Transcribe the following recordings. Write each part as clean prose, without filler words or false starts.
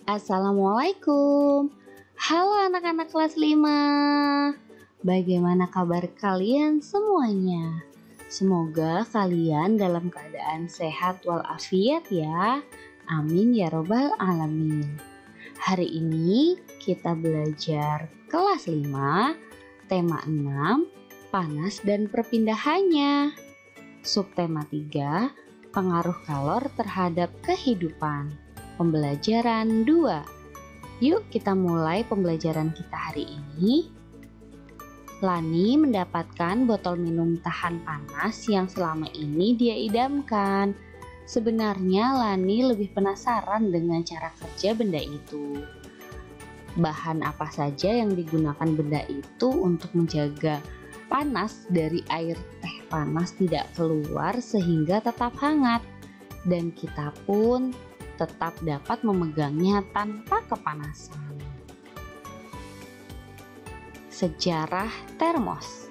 Assalamualaikum. Halo anak-anak kelas 5. Bagaimana kabar kalian semuanya? Semoga kalian dalam keadaan sehat walafiat ya. Amin ya robbal alamin. Hari ini kita belajar kelas 5, tema 6, panas dan perpindahannya. Subtema 3, pengaruh kalor terhadap kehidupan. Pembelajaran 2. Yuk kita mulai pembelajaran kita hari ini. Lani mendapatkan botol minum tahan panas yang selama ini dia idamkan. Sebenarnya Lani lebih penasaran dengan cara kerja benda itu. Bahan apa saja yang digunakan benda itu untuk menjaga panas dari air teh panas tidak keluar sehingga tetap hangat. Dan kita pun tetap dapat memegangnya tanpa kepanasan. Sejarah termos.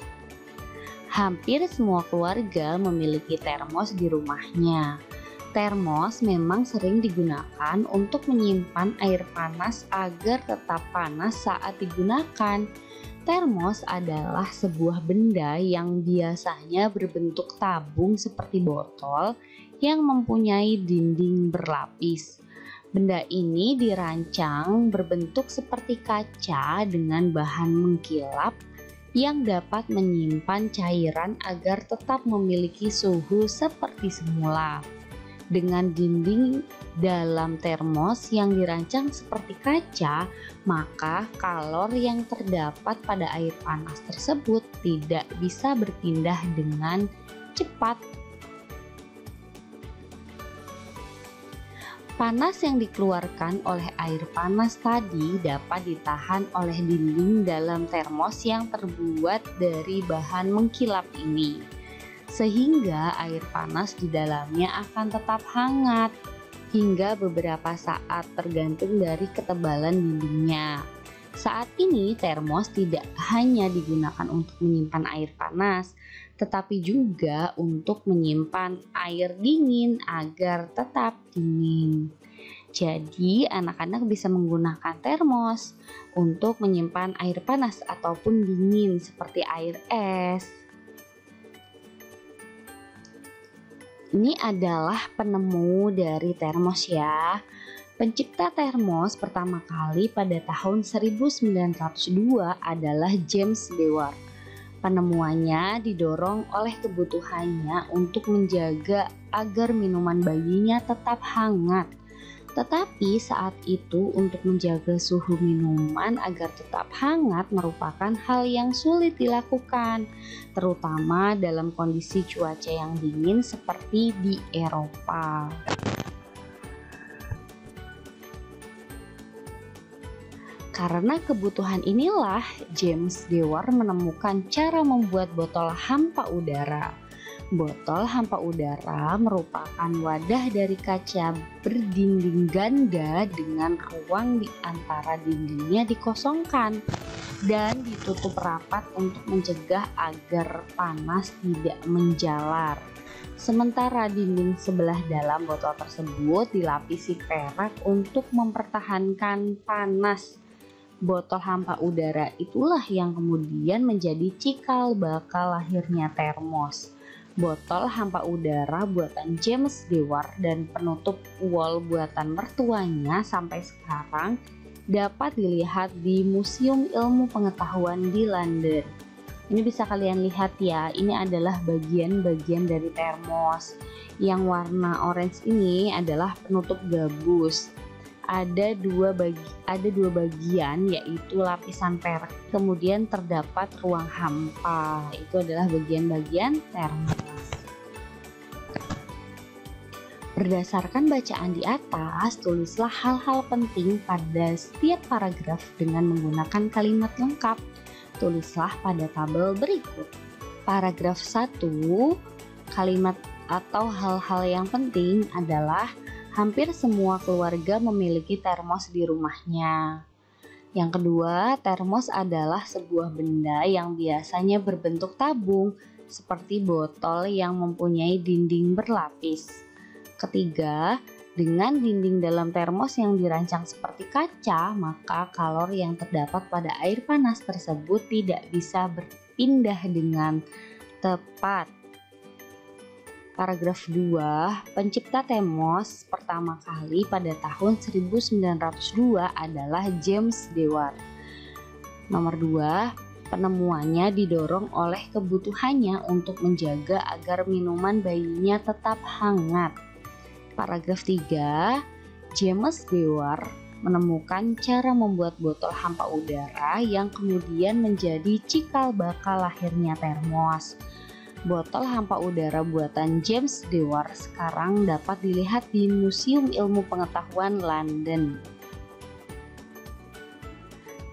Hampir semua keluarga memiliki termos di rumahnya. Termos memang sering digunakan untuk menyimpan air panas agar tetap panas saat digunakan. Termos adalah sebuah benda yang biasanya berbentuk tabung seperti botol yang mempunyai dinding berlapis. Benda ini dirancang berbentuk seperti kaca dengan bahan mengkilap yang dapat menyimpan cairan agar tetap memiliki suhu seperti semula. Dengan dinding dalam termos yang dirancang seperti kaca, maka kalor yang terdapat pada air panas tersebut tidak bisa berpindah dengan cepat. Panas yang dikeluarkan oleh air panas tadi dapat ditahan oleh dinding dalam termos yang terbuat dari bahan mengkilap ini, sehingga air panas di dalamnya akan tetap hangat hingga beberapa saat tergantung dari ketebalan dindingnya. Saat ini termos tidak hanya digunakan untuk menyimpan air panas, tetapi juga untuk menyimpan air dingin agar tetap dingin. Jadi anak-anak bisa menggunakan termos untuk menyimpan air panas ataupun dingin seperti air es. Ini adalah penemu dari termos ya. Pencipta termos pertama kali pada tahun 1902 adalah James Dewar. Penemuannya didorong oleh kebutuhannya untuk menjaga agar minuman bayinya tetap hangat. Tetapi saat itu untuk menjaga suhu minuman agar tetap hangat merupakan hal yang sulit dilakukan, terutama dalam kondisi cuaca yang dingin seperti di Eropa. Karena kebutuhan inilah James Dewar menemukan cara membuat botol hampa udara. Botol hampa udara merupakan wadah dari kaca berdinding ganda dengan ruang di antara dindingnya dikosongkan dan ditutup rapat untuk mencegah agar panas tidak menjalar. Sementara dinding sebelah dalam botol tersebut dilapisi perak untuk mempertahankan panas. Botol hampa udara itulah yang kemudian menjadi cikal bakal lahirnya termos. Botol hampa udara buatan James Dewar dan penutup wol buatan mertuanya sampai sekarang dapat dilihat di Museum Ilmu Pengetahuan di London. Ini bisa kalian lihat ya, ini adalah bagian-bagian dari termos. Yang warna orange ini adalah penutup gabus. Ada dua bagian, yaitu lapisan perak, kemudian terdapat ruang hampa. Itu adalah bagian-bagian termos. Berdasarkan bacaan di atas, tulislah hal-hal penting pada setiap paragraf dengan menggunakan kalimat lengkap. Tulislah pada tabel berikut. Paragraf 1, kalimat atau hal-hal yang penting adalah hampir semua keluarga memiliki termos di rumahnya. Yang kedua, termos adalah sebuah benda yang biasanya berbentuk tabung, seperti botol yang mempunyai dinding berlapis. Ketiga, Dengan dinding dalam termos yang dirancang seperti kaca, maka kalor yang terdapat pada air panas tersebut tidak bisa berpindah dengan tepat. Paragraf 2, pencipta termos pertama kali pada tahun 1902 adalah James Dewar. Nomor 2, penemuannya didorong oleh kebutuhannya untuk menjaga agar minuman bayinya tetap hangat. Paragraf 3, James Dewar menemukan cara membuat botol hampa udara yang kemudian menjadi cikal bakal lahirnya termos. Botol hampa udara buatan James Dewar sekarang dapat dilihat di Museum Ilmu Pengetahuan London.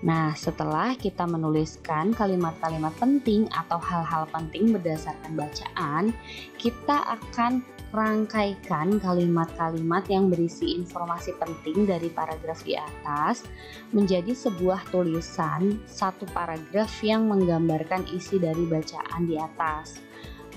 Nah, setelah kita menuliskan kalimat-kalimat penting atau hal-hal penting berdasarkan bacaan, kita akan rangkaikan kalimat-kalimat yang berisi informasi penting dari paragraf di atas menjadi sebuah tulisan satu paragraf yang menggambarkan isi dari bacaan di atas.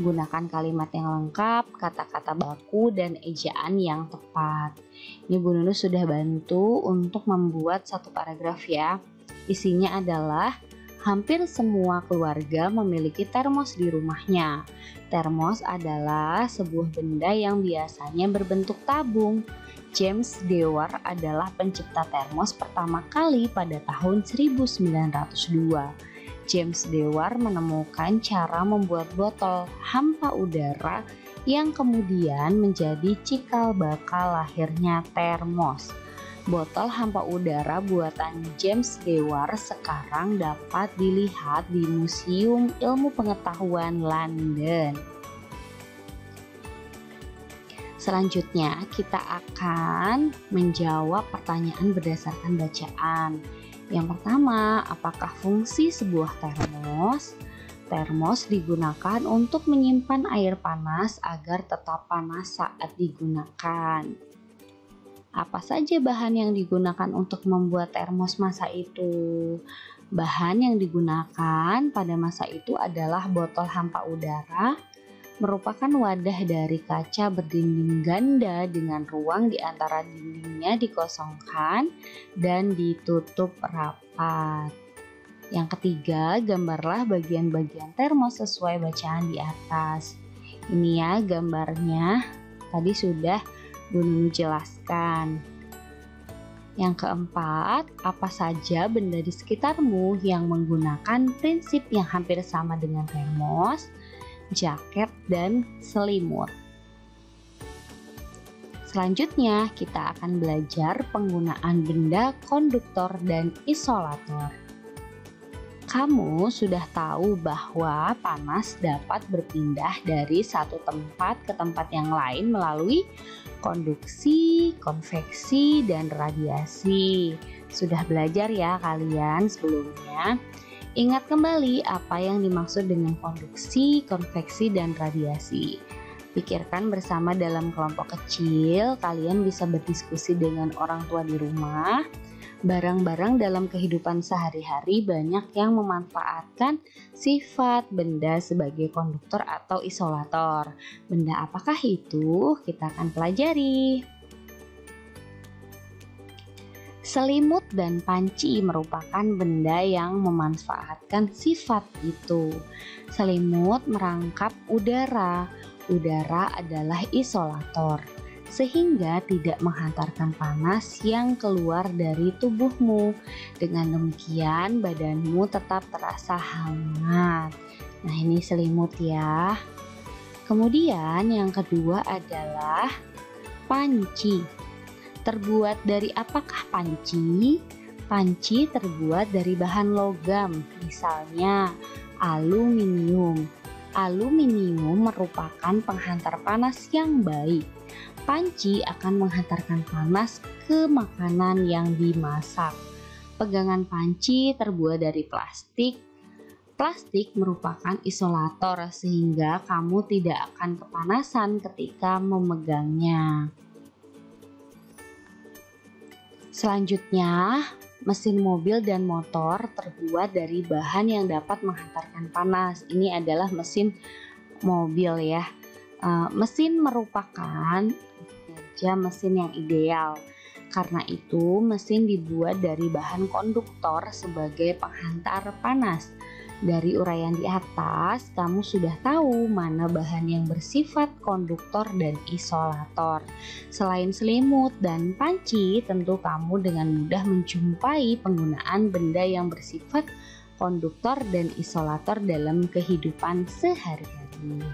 Gunakan kalimat yang lengkap, kata-kata baku, dan ejaan yang tepat. Ini Bu Nunu sudah bantu untuk membuat satu paragraf ya. Isinya adalah hampir semua keluarga memiliki termos di rumahnya. Termos adalah sebuah benda yang biasanya berbentuk tabung. James Dewar adalah pencipta termos pertama kali pada tahun 1902. James Dewar menemukan cara membuat botol hampa udara yang kemudian menjadi cikal bakal lahirnya termos. Botol hampa udara buatan James Dewar sekarang dapat dilihat di Museum Ilmu Pengetahuan London. Selanjutnya kita akan menjawab pertanyaan berdasarkan bacaan. Yang pertama, apakah fungsi sebuah termos? Termos digunakan untuk menyimpan air panas agar tetap panas saat digunakan. Apa saja bahan yang digunakan untuk membuat termos masa itu? Bahan yang digunakan pada masa itu adalah botol hampa udara, merupakan wadah dari kaca berdinding ganda dengan ruang di antara dindingnya dikosongkan dan ditutup rapat. Yang ketiga, gambarlah bagian-bagian termos sesuai bacaan di atas. Ini ya gambarnya, tadi sudah Bu Nunu jelaskan. Yang keempat, apa saja benda di sekitarmu yang menggunakan prinsip yang hampir sama dengan termos, jaket, dan selimut. Selanjutnya, kita akan belajar penggunaan benda konduktor dan isolator. Kamu sudah tahu bahwa panas dapat berpindah dari satu tempat ke tempat yang lain melalui konduksi, konveksi, dan radiasi. Sudah belajar ya kalian sebelumnya? Ingat kembali apa yang dimaksud dengan konduksi, konveksi, dan radiasi. Pikirkan bersama dalam kelompok kecil, kalian bisa berdiskusi dengan orang tua di rumah. Barang-barang dalam kehidupan sehari-hari banyak yang memanfaatkan sifat benda sebagai konduktor atau isolator. Benda apakah itu? Kita akan pelajari. Selimut dan panci merupakan benda yang memanfaatkan sifat itu. Selimut merangkap udara. Udara adalah isolator, sehingga tidak menghantarkan panas yang keluar dari tubuhmu. Dengan demikian, badanmu tetap terasa hangat. Nah, ini selimut ya. Kemudian yang kedua adalah panci. Terbuat dari apakah panci? Panci terbuat dari bahan logam, misalnya aluminium. Aluminium merupakan penghantar panas yang baik. Panci akan menghantarkan panas ke makanan yang dimasak. Pegangan panci terbuat dari plastik. Plastik merupakan isolator sehingga kamu tidak akan kepanasan ketika memegangnya. Selanjutnya, mesin mobil dan motor terbuat dari bahan yang dapat menghantarkan panas. Ini adalah mesin mobil ya. Mesin merupakan kinerja mesin yang ideal. Karena itu, mesin dibuat dari bahan konduktor sebagai penghantar panas. Dari uraian di atas, kamu sudah tahu mana bahan yang bersifat konduktor dan isolator. Selain selimut dan panci, tentu kamu dengan mudah menjumpai penggunaan benda yang bersifat konduktor dan isolator dalam kehidupan sehari-hari.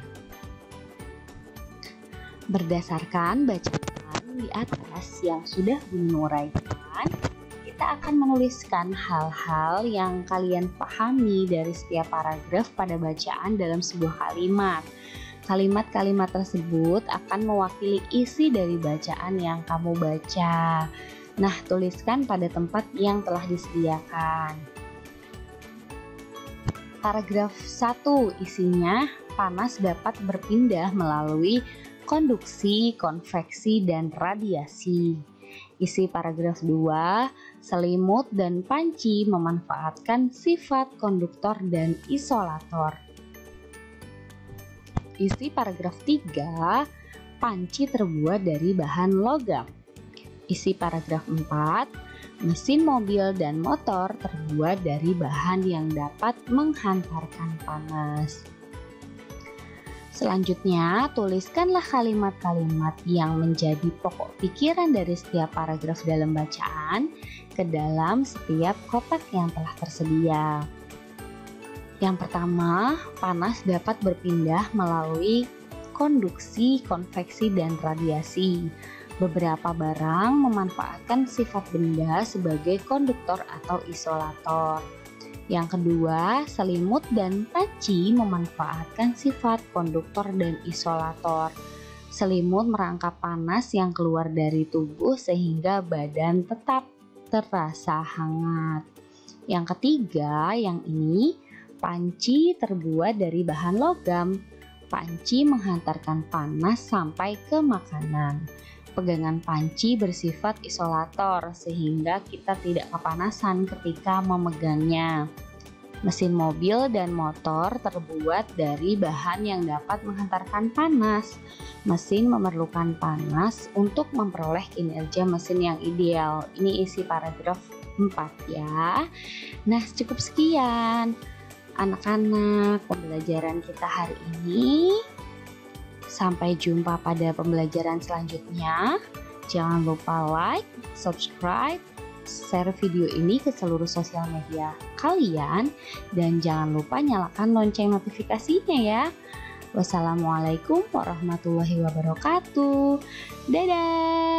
Berdasarkan bacaan di atas yang sudah Bun uraikan, kita akan menuliskan hal-hal yang kalian pahami dari setiap paragraf pada bacaan dalam sebuah kalimat. Kalimat-kalimat tersebut akan mewakili isi dari bacaan yang kamu baca. Nah, tuliskan pada tempat yang telah disediakan. Paragraf 1 isinya panas dapat berpindah melalui konduksi, konveksi, dan radiasi. Isi paragraf 2, selimut dan panci memanfaatkan sifat konduktor dan isolator. Isi paragraf 3, panci terbuat dari bahan logam. Isi paragraf 4, mesin mobil dan motor terbuat dari bahan yang dapat menghantarkan panas. Selanjutnya, tuliskanlah kalimat-kalimat yang menjadi pokok pikiran dari setiap paragraf dalam bacaan ke dalam setiap kotak yang telah tersedia. Yang pertama, panas dapat berpindah melalui konduksi, konveksi, dan radiasi. Beberapa barang memanfaatkan sifat benda sebagai konduktor atau isolator. Yang kedua, selimut dan panci memanfaatkan sifat konduktor dan isolator. Selimut merangkap panas yang keluar dari tubuh sehingga badan tetap terasa hangat. Yang ketiga, yang ini, panci terbuat dari bahan logam. Panci menghantarkan panas sampai ke makanan. Pegangan panci bersifat isolator sehingga kita tidak kepanasan ketika memegangnya. Mesin mobil dan motor terbuat dari bahan yang dapat menghantarkan panas. Mesin memerlukan panas untuk memperoleh kinerja mesin yang ideal. Ini isi paragraf 4 ya. Nah, cukup sekian anak-anak pembelajaran kita hari ini. Sampai jumpa pada pembelajaran selanjutnya. Jangan lupa like, subscribe, share video ini ke seluruh sosial media kalian, dan jangan lupa nyalakan lonceng notifikasinya ya. Wassalamualaikum warahmatullahi wabarakatuh. Dadah.